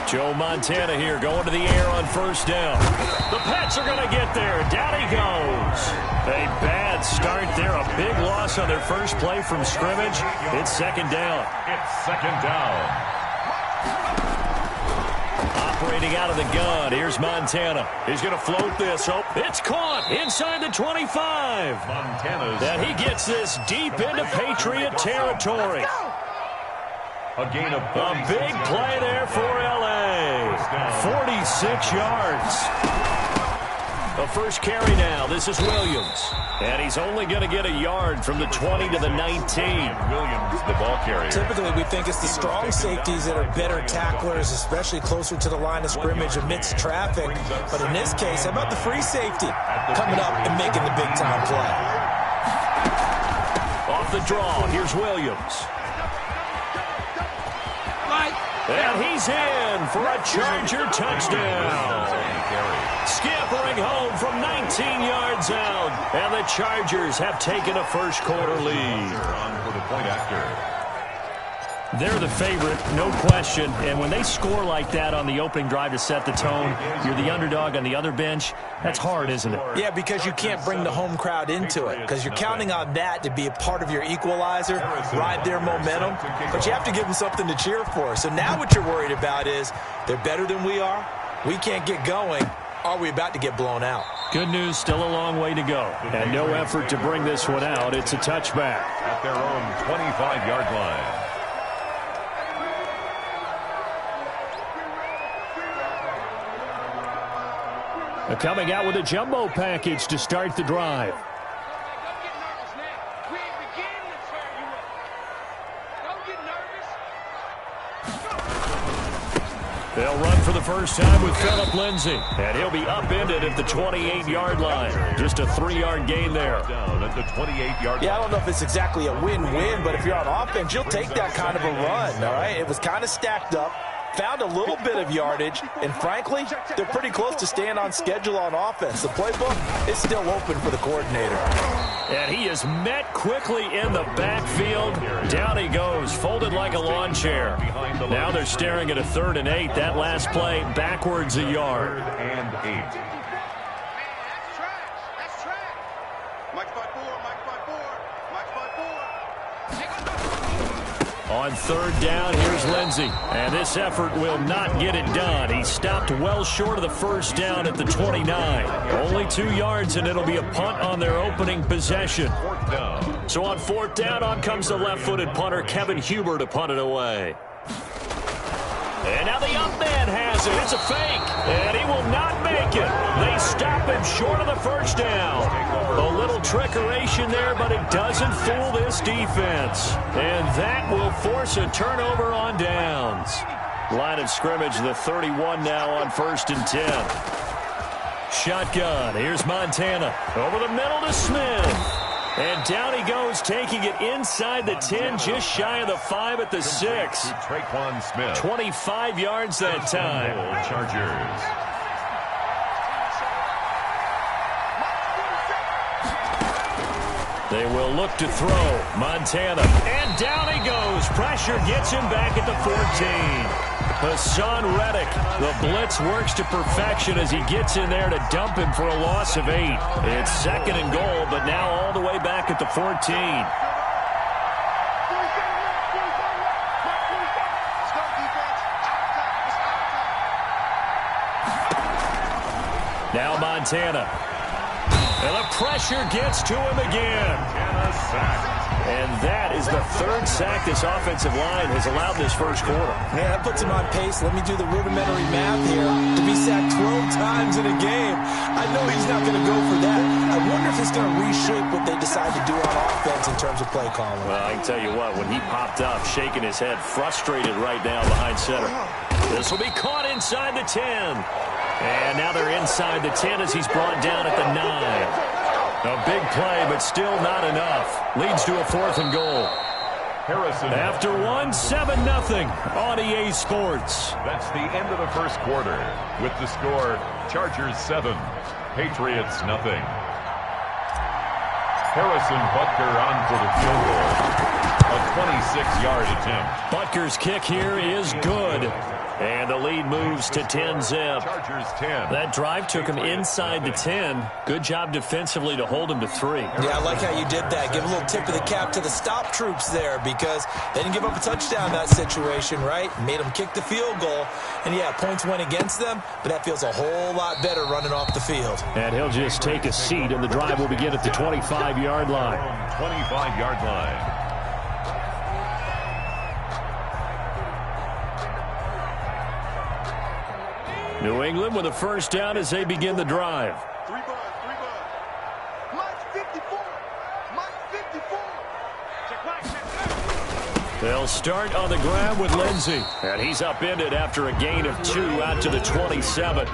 Joe Montana here going to the air on first down. The Pats are going to get there. Down he goes. A bad start there. A big loss on their first play from scrimmage. It's second down. It's second down. Operating out of the gun. Here's Montana. He's going to float this. Oh, it's caught inside the 25. Montana's. And he gets this deep into Patriot territory. A gain of A big play there for L.A. 46 yards. The first carry now. This is Williams. And he's only going to get a yard from the 20 to the 19. Williams, the ball carrier. Typically, we think it's the strong safeties that are better tacklers, especially closer to the line of scrimmage amidst traffic. But in this case, how about the free safety coming up and making the big-time play? Off the draw, here's Williams. And he's in for a Charger touchdown. Scampering home from 19 yards out. And the Chargers have taken a first-quarter lead. On for the point after. They're the favorite, no question. And when they score like that on the opening drive to set the tone, you're the underdog on the other bench. That's hard, isn't it? Yeah, because you can't bring the home crowd into it, because you're counting on that to be a part of your equalizer, ride their momentum. But you have to give them something to cheer for. So now what you're worried about is they're better than we are. We can't get going. Are we about to get blown out? Good news, still a long way to go. And no effort to bring this one out. It's a touchback. At their own 25-yard line. Coming out with a jumbo package to start the drive. They'll run for the first time with Phillip Lindsay. And he'll be upended at the 28-yard line. Just a 3-yard gain there. Down at the 28-yard line. Yeah, I don't know if it's exactly a win-win, but if you're on offense, you'll take that kind of a run, all right? It was kind of stacked up. Found a little bit of yardage, and frankly, they're pretty close to staying on schedule on offense. The playbook is still open for the coordinator. And he is met quickly in the backfield. Down he goes, folded like a lawn chair. Now they're staring at a 3rd and 8. That last play, backwards a yard. 3rd and 8. On 3rd down, here's Lindsay. And this effort will not get it done. He stopped well short of the first down at the 29. Only 2 yards, and it'll be a punt on their opening possession. 4th down. So on 4th down, on comes the left-footed punter, Kevin Huber, to punt it away. And now the young man has it. It's a fake. And he will not make it. They stop him short of the first down. A little trickeration there, but it doesn't fool this defense. And that will force a turnover on downs. Line of scrimmage, the 31 now on 1st and 10. Shotgun. Here's Montana. Over the middle to Smith. And down he goes, taking it inside the 10, just shy of the 5 at the 6. Traquan Smith. 25 yards that time. Chargers. They will look to throw. Montana. And down he goes. Pressure gets him back at the 14. Hassan Reddick. The blitz works to perfection as he gets in there to dump him for a loss of 8. It's 2nd and goal, but now all the way back at the 14. Now Montana. And the pressure gets to him again. And a sack. And that is the 3rd sack this offensive line has allowed this first quarter. Man, that puts him on pace. Let me do the rudimentary math here. To be sacked 12 times in a game, I know he's not going to go for that. I wonder if it's going to reshape what they decide to do on offense in terms of play calling. Well, I can tell you what, when he popped up, shaking his head, frustrated right now behind center. This will be caught inside the 10. And now they're inside the 10 as he's brought down at the 9. A big play, but still not enough. Leads to a 4th and goal. Harrison. After 1, 7-0 on EA Sports. That's the end of the first quarter. With the score, Chargers 7, Patriots nothing. Harrison Butker on for the field goal. A 26-yard attempt. Butker's kick here is good. And the lead moves to 10-zip. Chargers 10. That drive took him inside the 10. Good job defensively to hold him to 3. Yeah, I like how you did that. Give a little tip of the cap to the stop troops there because they didn't give up a touchdown in that situation, right? Made them kick the field goal. And, yeah, points went against them, but that feels a whole lot better running off the field. And he'll just take a seat, and the drive will begin at the 25-yard line. 25-yard line. New England with a first down as they begin the drive. Three bud. Mike 54. They'll start on the ground with Lindsey. And he's upended after a gain of 2 out to the 27.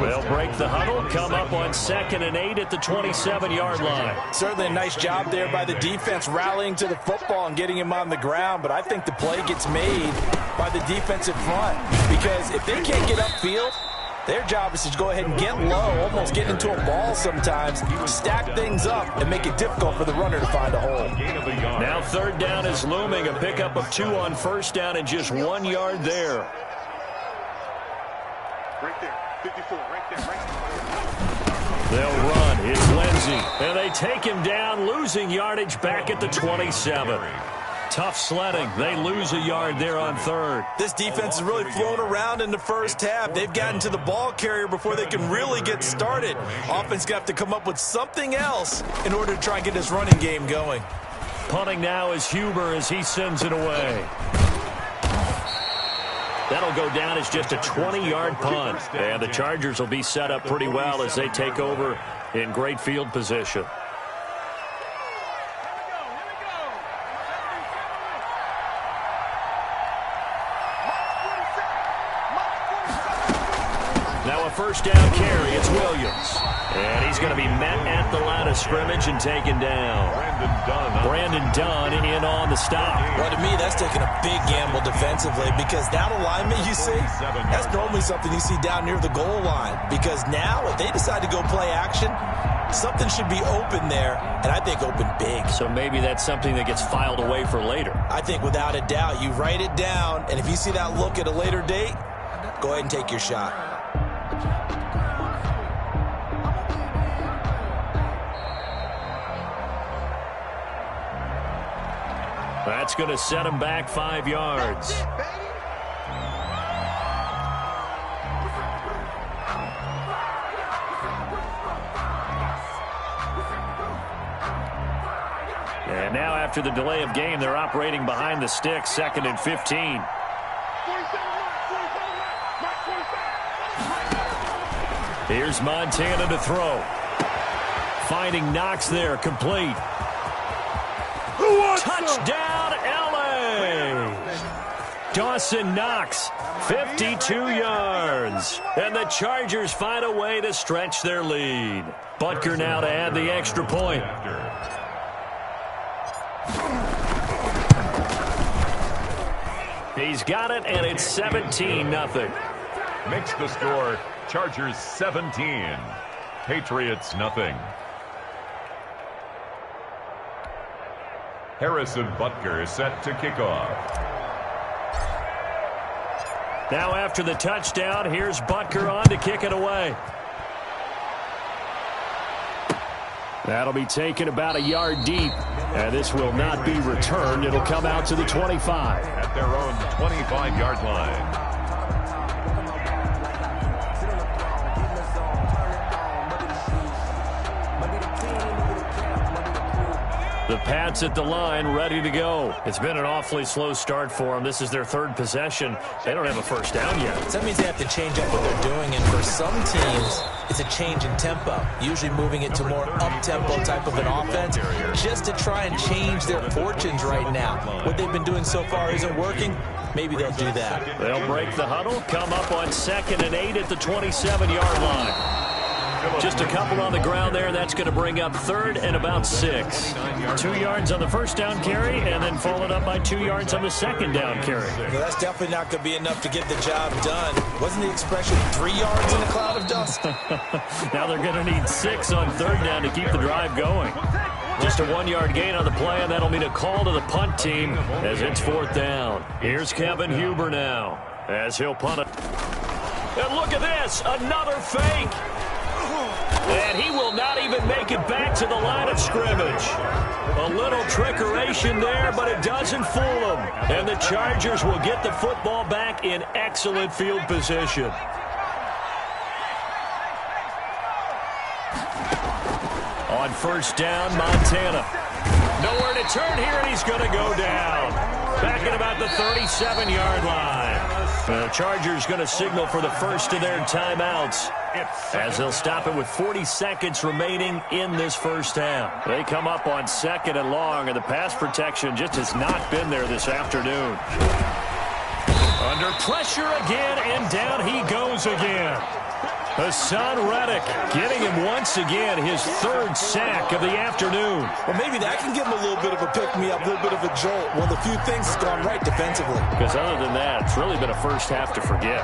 They'll break the huddle, come up on 2nd and 8 at the 27-yard line. Certainly a nice job there by the defense rallying to the football and getting him on the ground, but I think the play gets made by the defensive front because if they can't get upfield, their job is to go ahead and get low, almost get into a ball sometimes, stack things up, and make it difficult for the runner to find a hole. Now 3rd down is looming, a pickup of 2 on 1st down and just 1 yard there. Right there. 54, right there. They'll run. It's Lindsey. And they take him down, losing yardage back at the 27. Tough sledding. They lose a yard there on 3rd. This defense has really flown around in the first half. They've gotten to the ball carrier before they can really get started. Offense going to have to come up with something else in order to try and get this running game going. Punting now is Huber as he sends it away. That'll go down as just a 20-yard punt. And the Chargers will be set up pretty well as they take over in great field position. Now a first down carry. It's Williams. And he's going to be met at the line of scrimmage and taken down. Brandon Dunn in on the stop. Well, to me, that's taking a big gamble defensively because that alignment you see, that's normally something you see down near the goal line. Because now, if they decide to go play action, something should be open there, and I think open big. So maybe that's something that gets filed away for later. I think without a doubt, you write it down, and if you see that look at a later date, go ahead and take your shot. That's going to set him back 5 yards. And now after the delay of game, they're operating behind the sticks, 2nd and 15. Here's Montana to throw. Finding Knox there, complete. Touchdown, L.A. Dawson Knox, 52 yards. And the Chargers find a way to stretch their lead. Butker now to add the extra point. He's got it, and it's 17-0. Makes the score Chargers 17, Patriots nothing. Harrison Butker set to kick off. Now after the touchdown, here's Butker on to kick it away. That'll be taken about a yard deep. And this will not be returned. It'll come out to the 25. At their own 25-yard line. The Pats at the line, ready to go. It's been an awfully slow start for them. This is their 3rd possession. They don't have a first down yet. So that means they have to change up what they're doing, and for some teams, it's a change in tempo, usually moving it to more up-tempo type of an offense, just to try and change their fortunes right now. What they've been doing so far isn't working. Maybe they'll do that. They'll break the huddle, come up on 2nd and 8 at the 27-yard line. Just a couple on the ground there. That's going to bring up 3rd and about 6. 2 yards on the first down carry, and then followed up by 2 yards on the second down carry. Well, that's definitely not going to be enough to get the job done. Wasn't the expression 3 yards in a cloud of dust? Now they're going to need 6 on 3rd down to keep the drive going. Just a 1-yard gain on the play, and that'll mean a call to the punt team as it's 4th down. Here's Kevin Huber now as he'll punt it. And look at this, another fake. And he will not even make it back to the line of scrimmage. A little trickeration there, but it doesn't fool them. And the Chargers will get the football back in excellent field position. On 1st down, Montana. Nowhere to turn here, and he's going to go down. Back at about the 37-yard line. The Chargers going to signal for the first of their timeouts as they'll stop it with 40 seconds remaining in this first half. They come up on 2nd and long, and the pass protection just has not been there this afternoon. Under pressure again, and down he goes again. Hassan Reddick getting him once again his 3rd sack of the afternoon. Well, maybe that can give him a little bit of a pick-me-up, a little bit of a jolt. One of the few things that's gone right defensively. Because other than that, it's really been a first half to forget.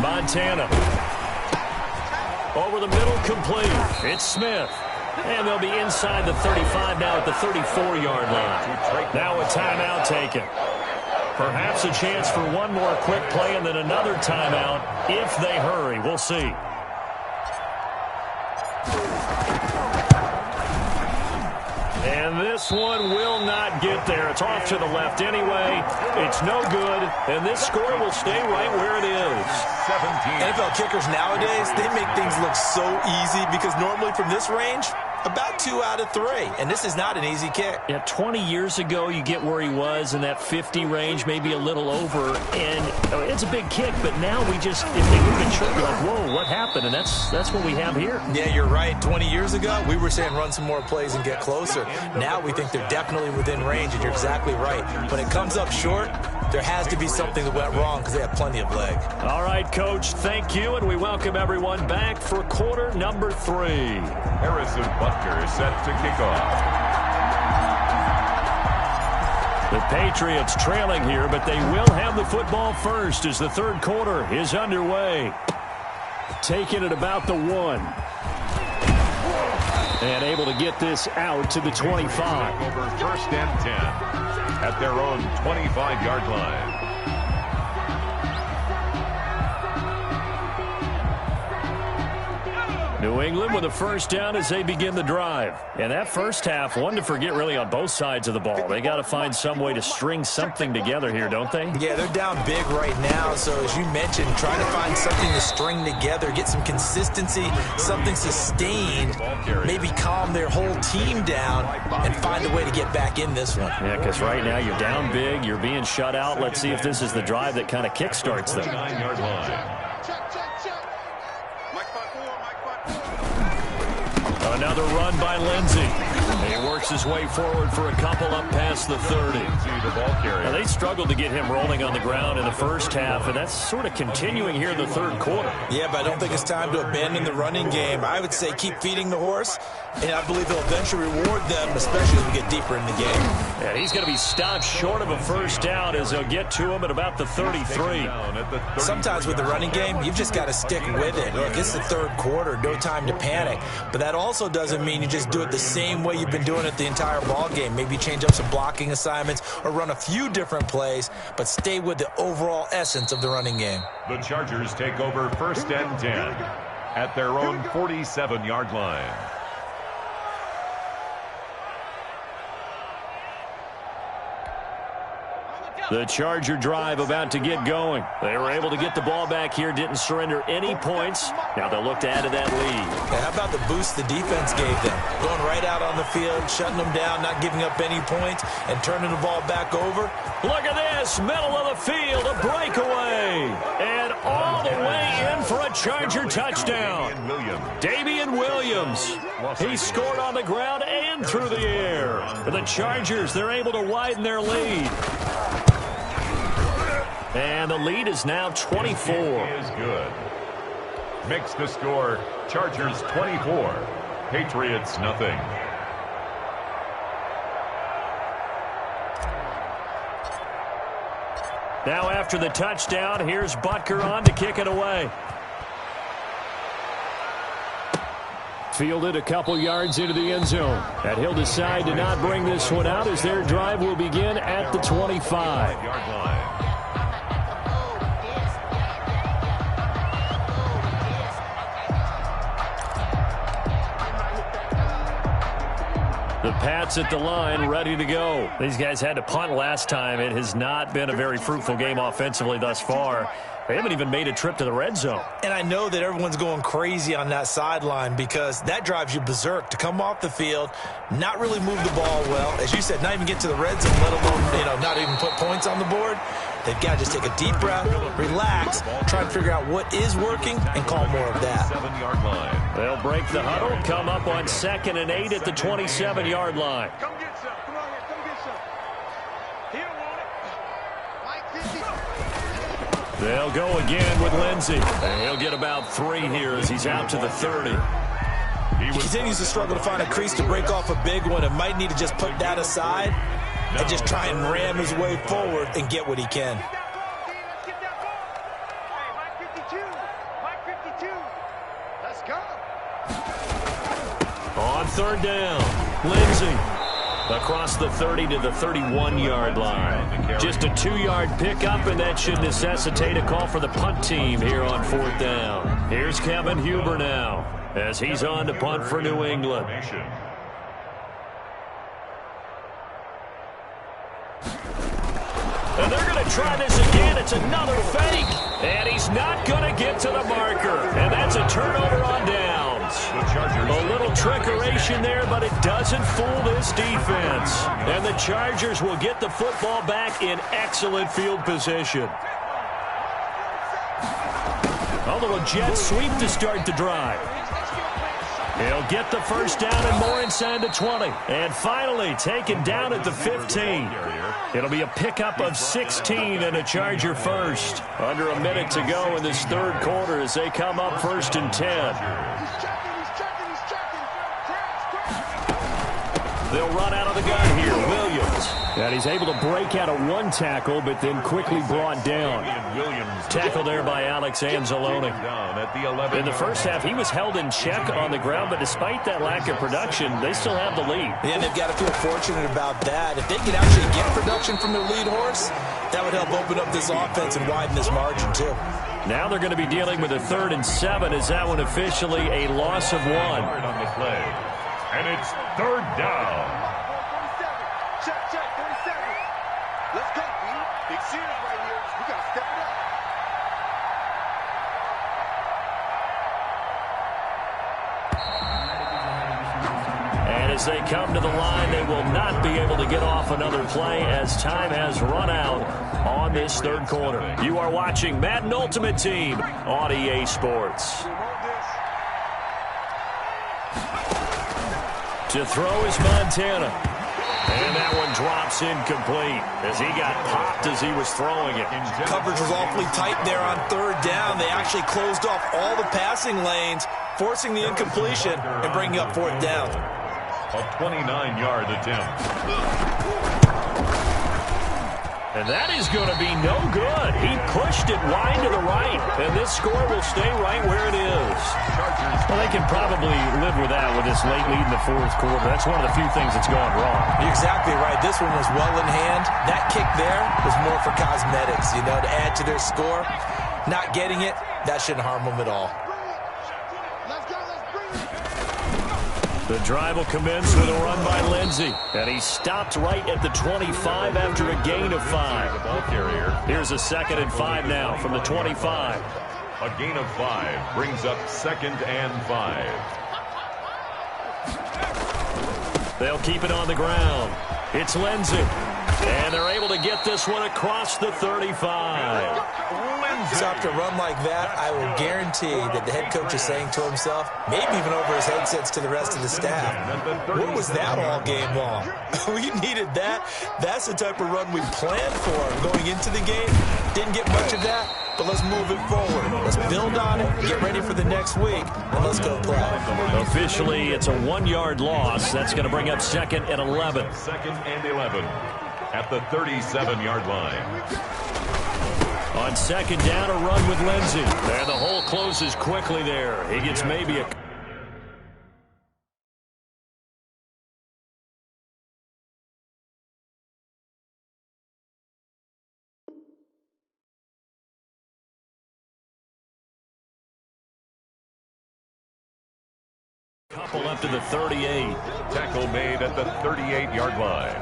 Montana. Over the middle, complete. It's Smith. And they'll be inside the 35 now at the 34-yard line. Now a timeout taken. Perhaps a chance for one more quick play and then another timeout if they hurry. We'll see. And this one will not get there. It's off to the left anyway. It's no good. And this score will stay right where it is. 17. NFL kickers nowadays, they make things look so easy because normally from this range, about 2 out of 3. And this is not an easy kick. Yeah, 20 years ago, you get where he was in that 50 range, maybe a little over. And it's a big kick, but now we just, if they move it short, you're like, whoa, what happened? And that's what we have here. Yeah, you're right. 20 years ago, we were saying run some more plays and get closer. Now we think they're definitely within range, and you're exactly right. When it comes up short, there has to be something that went wrong because they have plenty of leg. All right, Coach, thank you, and we welcome everyone back for quarter number 3. Harrison Butker set to kick off. The Patriots trailing here, but they will have the football first as the 3rd quarter is underway. Taking it about the 1. And able to get this out to the 25. Over 1st and 10 at their own 25-yard line. New England with a 1st down as they begin the drive. And that first half, one to forget really on both sides of the ball. They got to find some way to string something together here, don't they? Yeah, they're down big right now. So as you mentioned, trying to find something to string together, get some consistency, something sustained, maybe calm their whole team down and find a way to get back in this one. Yeah, because right now you're down big, you're being shut out. Let's see if this is the drive that kind of kickstarts them. 9-yard line. Another run by Lindsey. He works his way forward for a couple up past the 30. Now, they struggled to get him rolling on the ground in the first half, and that's sort of continuing here in the 3rd quarter. Yeah, but I don't think it's time to abandon the running game. I would say keep feeding the horse, and I believe they'll eventually reward them, especially as we get deeper in the game. And he's going to be stopped short of a 1st down as they'll get to him at about the 33. Sometimes with the running game, you've just got to stick with it. Look, it's the 3rd quarter, no time to panic. But that also doesn't mean you just do it the same way you've been doing it the entire ball game. Maybe change up some blocking assignments or run a few different plays, but stay with the overall essence of the running game. The Chargers take over 1st and 10 at their own 47-yard line. The Charger drive about to get going. They were able to get the ball back here, didn't surrender any points. Now they'll look to add to that lead. Yeah, how about the boost the defense gave them? Going right out on the field, shutting them down, not giving up any points, and turning the ball back over. Look at this, middle of the field, a breakaway. And all the way in for a Charger touchdown. Damian Williams. He scored on the ground and through the air. For the Chargers, they're able to widen their lead. And the lead is now 24. Is good. Makes the score Chargers 24, Patriots nothing. Now after the touchdown, here's Butker on to kick it away. Fielded a couple yards into the end zone. And he'll decide to not bring this one out as their drive will begin at the 25-yard line. The Pats at the line, ready to go. These guys had to punt last time. It has not been a very fruitful game offensively thus far. They haven't even made a trip to the red zone. And I know that everyone's going crazy on that sideline because that drives you berserk to come off the field, not really move the ball well. As you said, not even get to the red zone, let alone, not even put points on the board. They've got to just take a deep breath, relax, try and figure out what is working, and call more of that. 7-yard line. They'll break the huddle, come up on 2nd and 8 at the 27-yard line. Come get some. Come on here. Come get some. He don't want it. They'll go again with Lindsey. And he'll get about 3 here as he's out to the 30. He continues to struggle to find a crease to break off a big one and might need to just put that aside and just try and ram his way forward and get what he can. Let's get that ball. Hey, Mike 52. Mike 52. Let's go. On 3rd down, Lindsey across the 30 to the 31-yard line. Just a 2-yard pickup, and that should necessitate a call for the punt team here on 4th down. Here's Kevin Huber now as he's on to punt for New England. And they're going to try this again. It's another fake. And he's not going to get to the marker. And that's a turnover on downs. A little trickeration there, but it doesn't fool this defense. And the Chargers will get the football back in excellent field position. A little jet sweep to start the drive. He'll get the first down and more inside the 20. And finally taken down at the 15. It'll be a pickup of 16 and a Charger first. Under a minute to go in this 3rd quarter as they come up 1st and 10. They'll run out of the gun here. Williams. And he's able to break out of 1 tackle, but then quickly brought down. Tackle there by Alex Anzalone. In the first half, he was held in check on the ground, but despite that lack of production, they still have the lead. And they've got to feel fortunate about that. If they can actually get production from their lead horse, that would help open up this offense and widen this margin, too. Now they're going to be dealing with a 3rd and 7. Is that one officially a loss of 1? On the play. And it's 3rd down. 47. Check, 47. Let's go, B. Big series right here. We got to step it up. And as they come to the line, they will not be able to get off another play as time has run out on this 3rd quarter. You are watching Madden Ultimate Team on EA Sports. To throw is Montana. And that one drops incomplete as he got popped as he was throwing it. Coverage was awfully tight there on 3rd down. They actually closed off all the passing lanes, forcing the incompletion and bringing up 4th down. A 29-yard attempt. And that is going to be no good. He pushed it wide to the right, and this score will stay right where it is. Well, they can probably live with that with this late lead in the 4th quarter. That's one of the few things that's gone wrong. You're exactly right. This one was well in hand. That kick there was more for cosmetics, to add to their score. Not getting it, that shouldn't harm them at all. The drive will commence with a run by Lindsey. And he stopped right at the 25 after a gain of 5. Here's a 2nd and 5 now from the 25. A gain of 5 brings up 2nd and 5. They'll keep it on the ground. It's Lindsey. And they're able to get this one across the 35. So after a run like that, I will guarantee that the head coach is saying to himself, maybe even over his headsets to the rest of the staff, what was that all game long? We needed that. That's the type of run we planned for going into the game. Didn't get much of that, but let's move it forward. Let's build on it, get ready for the next week, and let's go play. Officially, it's a 1-yard loss. That's going to bring up 2nd and 11. 2nd and 11 at the 37-yard line. On second down, a run with Lindsey. And the hole closes quickly there. He gets maybe a... couple up to the 38. Tackle made at the 38-yard line.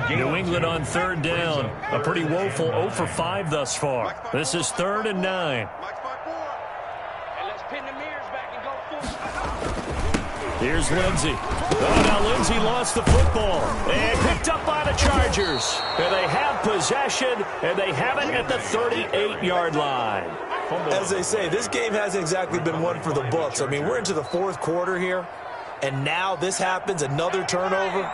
New England on third down. A pretty woeful 0 for 5 thus far. This is 3rd and 9. Here's Lindsey. Oh, now Lindsey lost the football. And picked up by the Chargers. And they have possession, and they have it at the 38-yard line. As they say, this game hasn't exactly been one for the books. I mean, we're into the 4th quarter here, and now this happens, another turnover.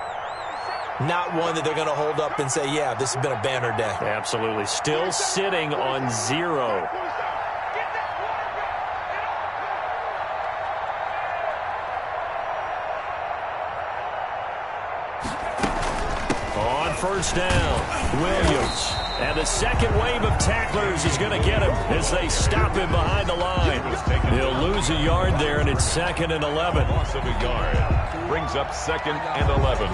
Not one that they're going to hold up and say, yeah, this has been a banner day. Absolutely. Still sitting on 0. On first down, Williams. And the second wave of tacklers is going to get him as they stop him behind the line. He'll lose a yard there, and it's 2nd and 11. Loss of a yard brings up 2nd and 11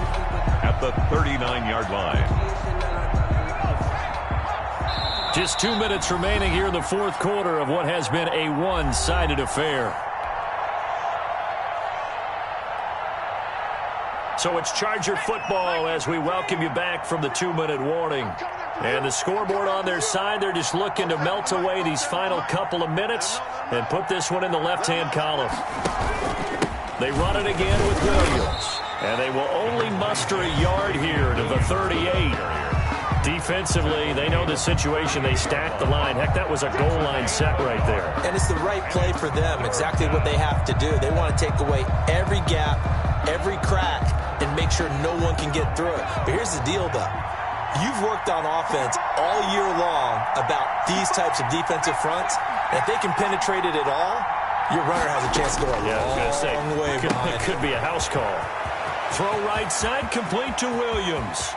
at the 39-yard line. Just 2 minutes remaining here in the 4th quarter of what has been a one-sided affair. So it's Charger football as we welcome you back from the 2-minute warning. And the scoreboard on their side, they're just looking to melt away these final couple of minutes and put this one in the left-hand column. They run it again with Williams. And they will only muster a yard here to the 38. Defensively, they know the situation. They stack the line. Heck, that was a goal line set right there. And it's the right play for them, exactly what they have to do. They want to take away every gap, every crack, and make sure no one can get through it. But here's the deal, though. You've worked on offense all year long about these types of defensive fronts. And if they can penetrate it at all, your runner has a chance to go a long way behind. It could be a house call. Throw right side, complete to Williams.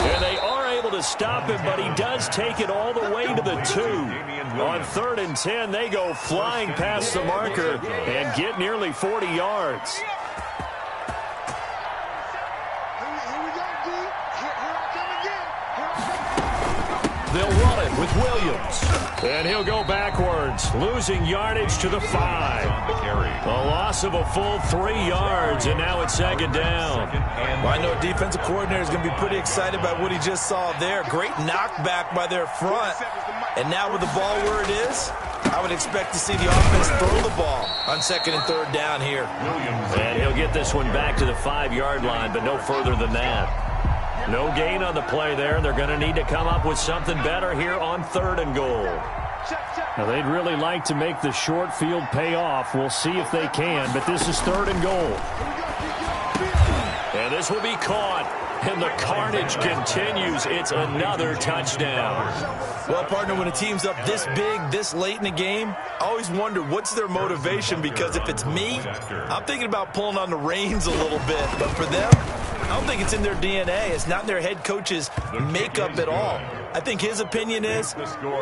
And they are able to stop him, but he does take it all the way to the 2. On 3rd and 10, they go flying past the marker and get nearly 40 yards. They'll run it with Williams. And he'll go backwards, losing yardage to the 5. A loss of a full 3 yards, and now it's 2nd down. Well, I know defensive coordinator is going to be pretty excited about what he just saw there. Great knockback by their front. And now with the ball where it is, I would expect to see the offense throw the ball on 2nd and 3rd down here. And he'll get this one back to the 5-yard line, but no further than that. No gain on the play there. They're going to need to come up with something better here on 3rd and goal. Now, they'd really like to make the short field pay off. We'll see if they can, but this is 3rd and goal. And this will be caught. And the carnage continues. It's another touchdown. Well, partner, when a team's up this big, this late in the game, I always wonder what's their motivation, because if it's me, I'm thinking about pulling on the reins a little bit. But for them, I don't think it's in their DNA. It's not in their head coach's makeup at all. I think his opinion is,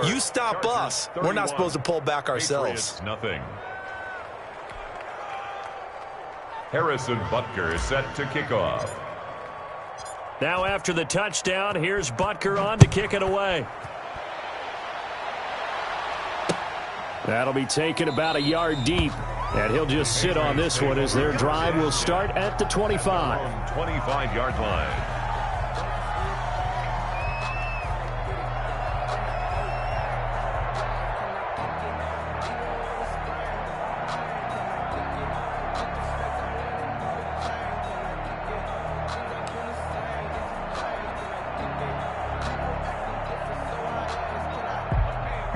you stop us, we're not supposed to pull back ourselves. Nothing. Harrison Butker is set to kick off. Now after the touchdown, here's Butker on to kick it away. That'll be taken about a yard deep. And he'll just sit on this one as their drive will start at the 25. 25-yard line.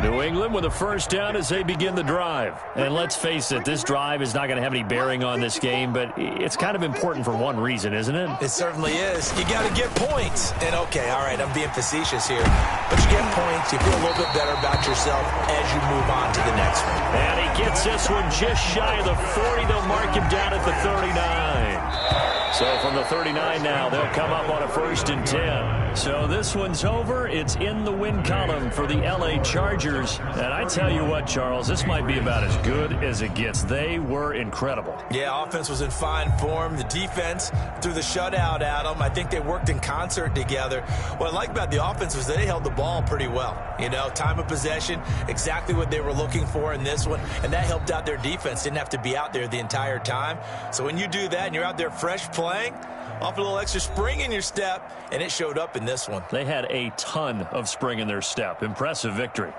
New England with a first down as they begin the drive. And let's face it, this drive is not going to have any bearing on this game, but it's kind of important for one reason, isn't it? It certainly is. You got to get points. And, okay, all right, I'm being facetious here. But you get points, you feel a little bit better about yourself as you move on to the next one. And he gets this one just shy of the 40. They'll mark him down at the 39. So from the 39 now, they'll come up on a 1st and 10. So this one's over. It's in the win column for the L.A. Chargers. And I tell you what, Charles, this might be about as good as it gets. They were incredible. Yeah, offense was in fine form. The defense threw the shutout at them. I think they worked in concert together. What I like about the offense was they held the ball pretty well. You know, time of possession, exactly what they were looking for in this one. And that helped out their defense. Didn't have to be out there the entire time. So when you do that and you're out there fresh playing, off a little extra spring in your step, and it showed up in this one. They had a ton of spring in their step. Impressive victory.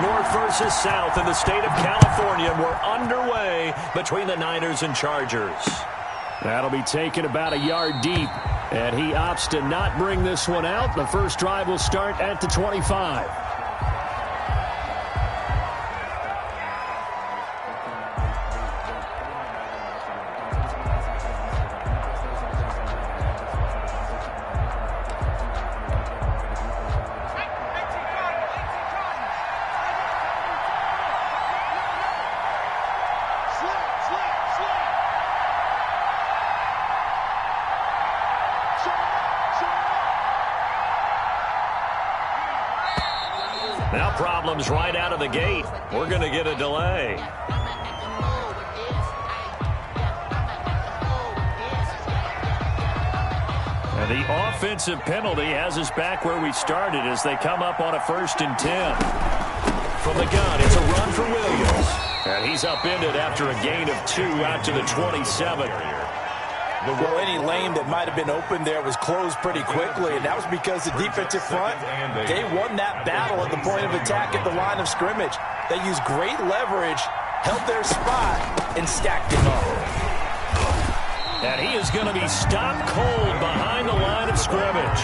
North versus South in the state of California. We're underway between the Niners and Chargers. That'll be taken about a yard deep, and he opts to not bring this one out. The first drive will start at the 25. Now problems right out of the gate. We're going to get a delay. And the offensive penalty has us back where we started as they come up on a 1st and 10. From the gun, it's a run for Williams. And he's upended after a gain of 2 out to the 27. Well, any lane that might have been open there was closed pretty quickly, and that was because the defensive front, they won that battle at the point of attack at the line of scrimmage. They used great leverage, held their spot, and stacked him up. And he is going to be stopped cold behind the line of scrimmage.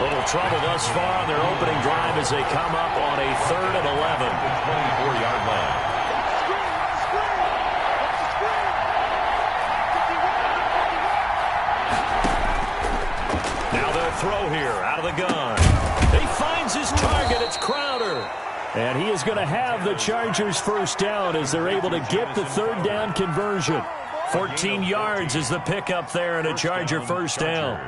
Little trouble thus far on their opening drive as they come up on a 3rd and 11. 24-yard line. Throw here out of the gun. He finds his target. It's Crowder. And he is going to have the Chargers first down as they're able to get the 3rd down conversion. 14 yards is the pickup there and a Charger first down.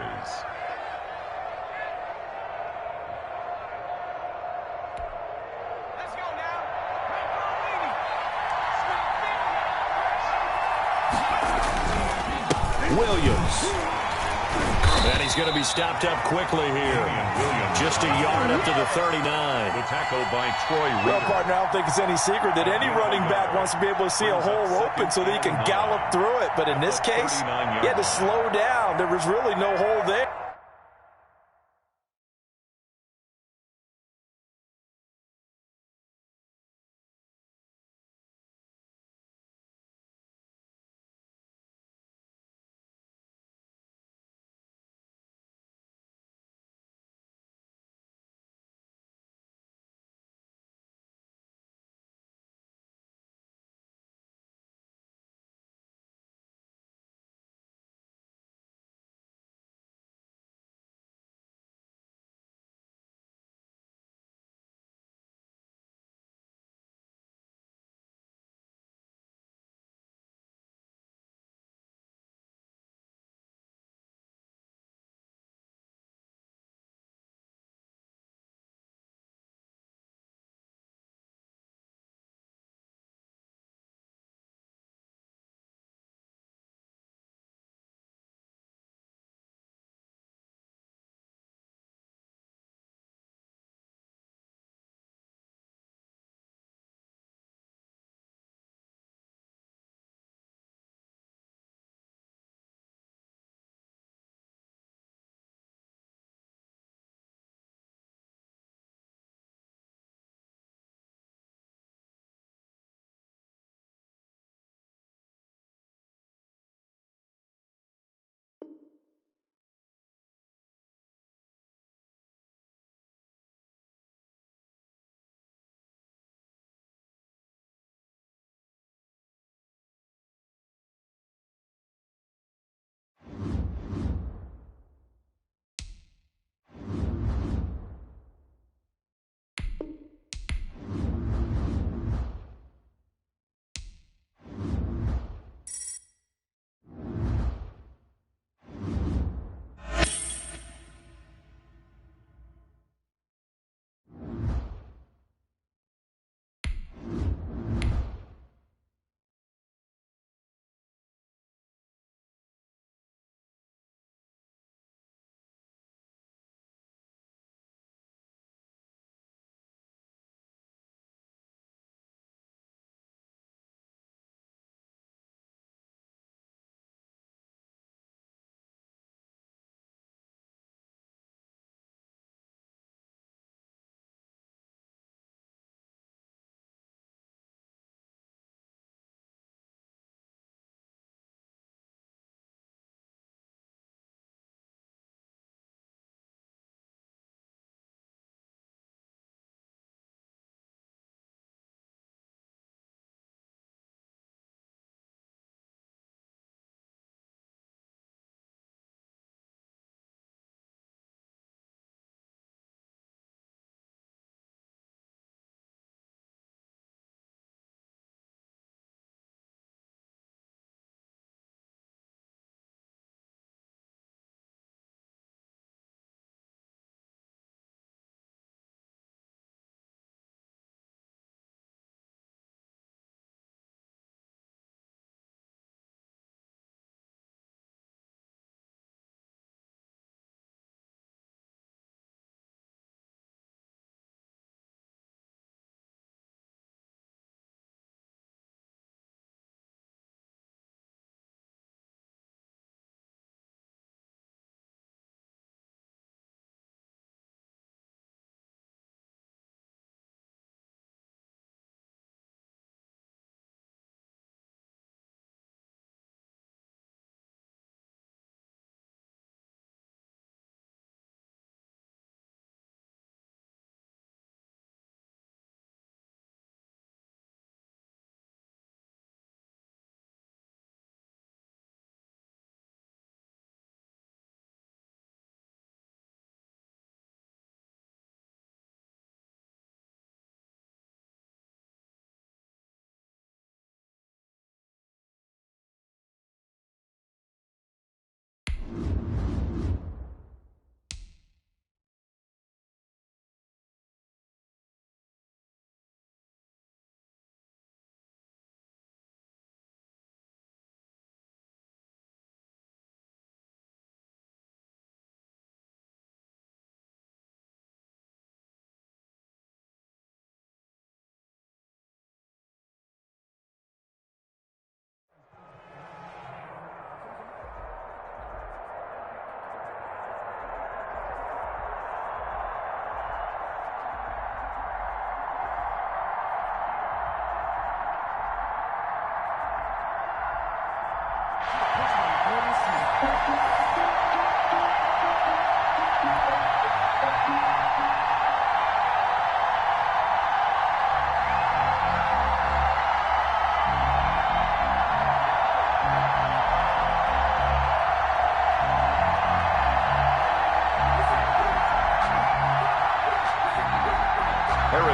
Williams. And he's going to be stopped up quickly here. Just a yard up to the 39. The tackle by Troy Well, Reader. partner, I don't think it's any secret that any running back wants to be able to see a hole open so that he can gallop through it. But in this case, he had to slow down. There was really no hole there.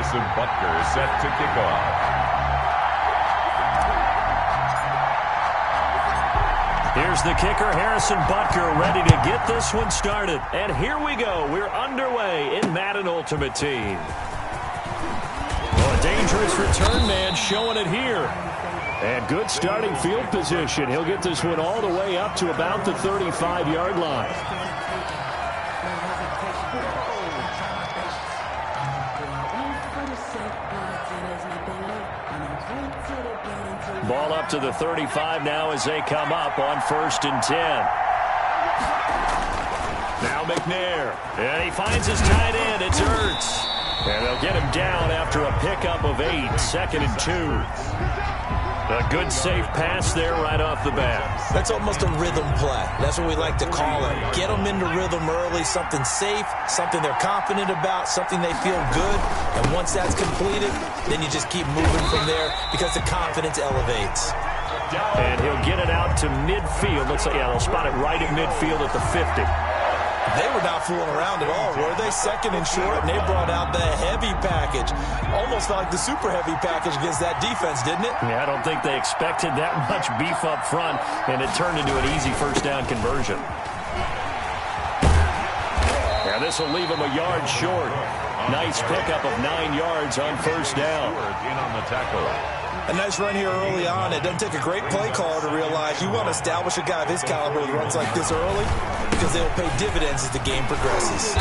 Harrison Butker set to kick off. Here's the kicker, Harrison Butker, ready to get this one started. And here we go. We're underway in Madden Ultimate Team. Oh, a dangerous return man showing it here. And good starting field position. He'll get this one all the way up to about the 35-yard line. Ball up to the 35 now as they come up on 1st and 10. Now McNair. And he finds his tight end. It's Ertz. And they'll get him down after a pickup of 8. 2nd and 2. A good safe pass there right off the bat. That's almost a rhythm play. That's what we like to call it. Get them into rhythm early, something safe, something they're confident about, something they feel good. And once that's completed, then you just keep moving from there because the confidence elevates. And he'll get it out to midfield. Let's say, yeah, they'll spot it right at midfield at the 50. They were not fooling around at all, were they? 2nd and short, and they brought out the heavy package. Almost felt like the super heavy package against that defense, didn't it? Yeah, I don't think they expected that much beef up front, and it turned into an easy first down conversion. Yeah, this will leave him a yard short. Nice pickup of 9 yards on 1st down. In on the tackle. A nice run here early on. It doesn't take a great play caller to realize you want to establish a guy of his caliber with runs like this early because they'll pay dividends as the game progresses.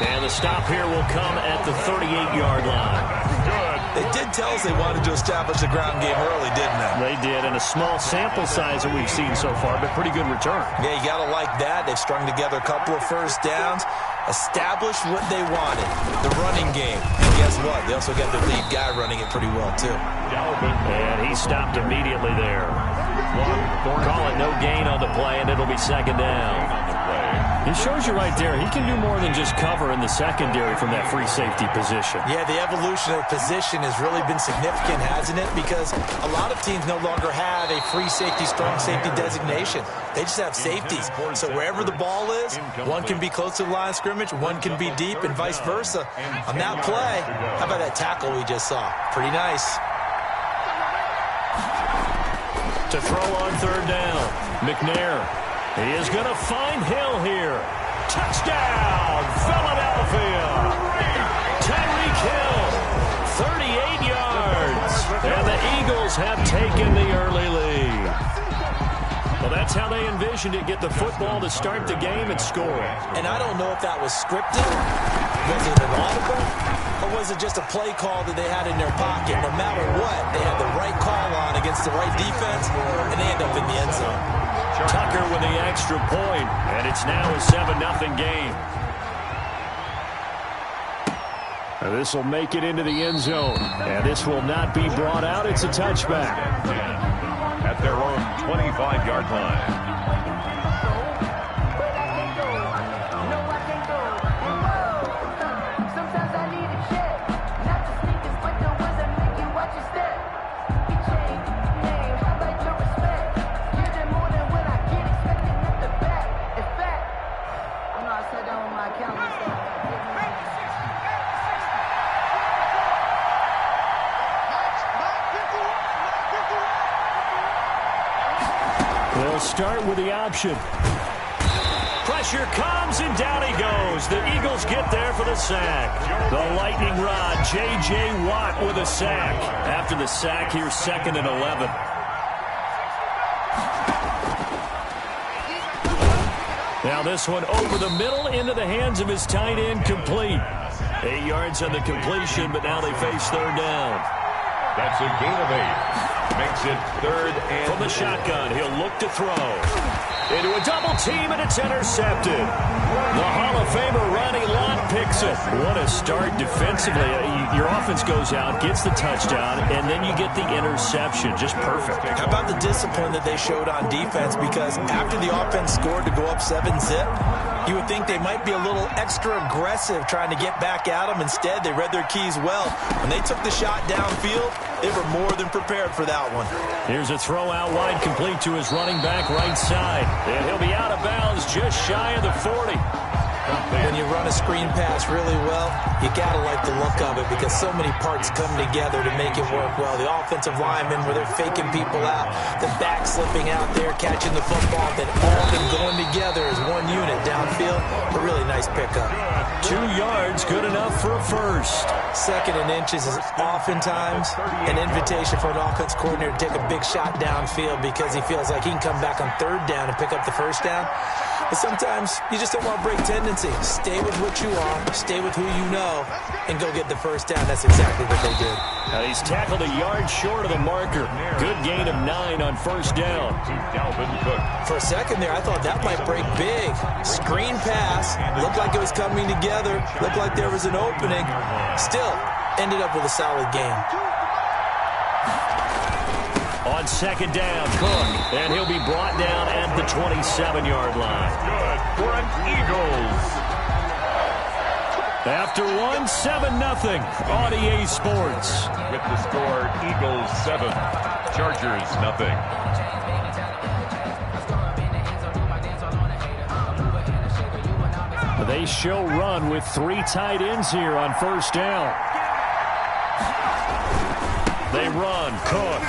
And the stop here will come at the 38-yard line. Good. They did tell us they wanted to establish the ground game early, didn't they? They did, and a small sample size that we've seen so far, but pretty good return. Yeah, you got to like that. They've strung together a couple of first downs, established what they wanted, the running game. And guess what? They also got their lead guy running it pretty well, too. And he stopped immediately there. Call it no gain on the play, and it'll be 2nd down. He shows you right there, he can do more than just cover in the secondary from that free safety position. Yeah, the evolution of position has really been significant, hasn't it? Because a lot of teams no longer have a free safety, strong safety designation. They just have safeties. So wherever the ball is, one can be close to the line of scrimmage, one can be deep, and vice versa. On that play, how about that tackle we just saw? Pretty nice. To throw on 3rd down, McNair. He is going to find Hill here. Touchdown, Philadelphia. Tyreek Hill, 38 yards. And the Eagles have taken the early lead. Well, that's how they envisioned it. Get the football to start the game and score. And I don't know if that was scripted. Was it an audible? Or was it just a play call that they had in their pocket? No matter what, they had the right call on against the right defense, and they end up in the end zone. Tucker with the extra point, and it's now a 7-0 game. This will make it into the end zone, and this will not be brought out. It's a touchback. At their own 25-yard line. They'll start with the option. Pressure comes, and down he goes. The Eagles get there for the sack. The lightning rod, J.J. Watt with a sack. After the sack, here's 2nd and 11. Now this one over the middle into the hands of his tight end, complete. 8 yards on the completion, but now they face 3rd down. That's a gain of 8. Makes it 3rd and from the shotgun, he'll look to throw. Into a double team, and it's intercepted. The Hall of Famer Ronnie Lott picks it. What a start defensively. Your offense goes out, gets the touchdown, and then you get the interception. Just perfect. How about the discipline that they showed on defense? Because after the offense scored to go up 7-zip, you would think they might be a little extra aggressive trying to get back at them. Instead, they read their keys well. When they took the shot downfield, they were more than prepared for that one. Here's a throw out wide, complete to his running back right side. And he'll be out of bounds just shy of the 40. When you run a screen pass really well, you got to like the look of it because so many parts come together to make it work well. The offensive linemen, where they're faking people out, the back slipping out there, catching the football, then all of them going together as one unit downfield. A really nice pickup. 2 yards, good enough for a first. 2nd and inches is oftentimes an invitation for an offense coordinator to take a big shot downfield because he feels like he can come back on 3rd down and pick up the 1st down. But sometimes you just don't want to break tendency. Stay with what you are, stay with who you know, and go get the 1st down. That's exactly what they did. Now he's tackled a yard short of the marker. Good gain of 9 on 1st down. For a second there, I thought that might break big. Screen pass, looked like it was coming together, looked like there was an opening. Still, ended up with a solid game. On 2nd down, Cook, and he'll be brought down at the 27-yard line. Good for an Eagles. After 1, 7-0 on EA Sports. With the score, Eagles 7, Chargers 0. They show run with 3 tight ends here on 1st down. They run, Cook.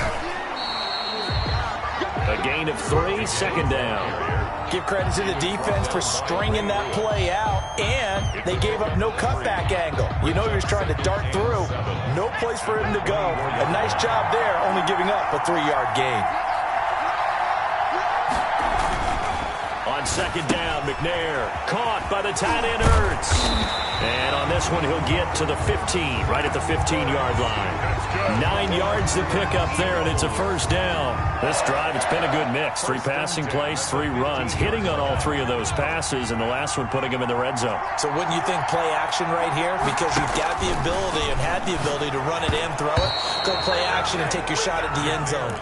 A gain of 3, 2nd down. Give credit to the defense for stringing that play out, and they gave up no cutback angle. You know he was trying to dart through. No place for him to go. A nice job there, only giving up a 3-yard gain. On 2nd down, McNair caught by the tight end Ertz. And on this one, he'll get to the 15, right at the 15-yard line. 9 yards to pick up there, and it's a 1st down. This drive, it's been a good mix. 3 passing plays, 3 runs, hitting on all 3 of those passes, and the last one putting him in the red zone. So wouldn't you think play action right here? Because you've got the ability and had the ability to run it and throw it. Go play action and take your shot at the end zone.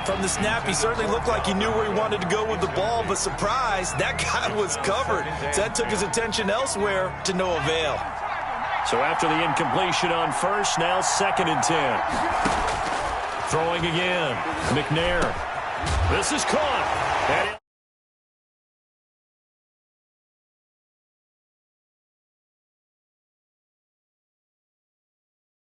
From the snap, he certainly looked like he knew where he wanted to go with the ball, but surprise, that guy was covered. So that took his attention elsewhere to no avail. So after the incompletion on 1st, now 2nd and 10. Throwing again, McNair. This is caught.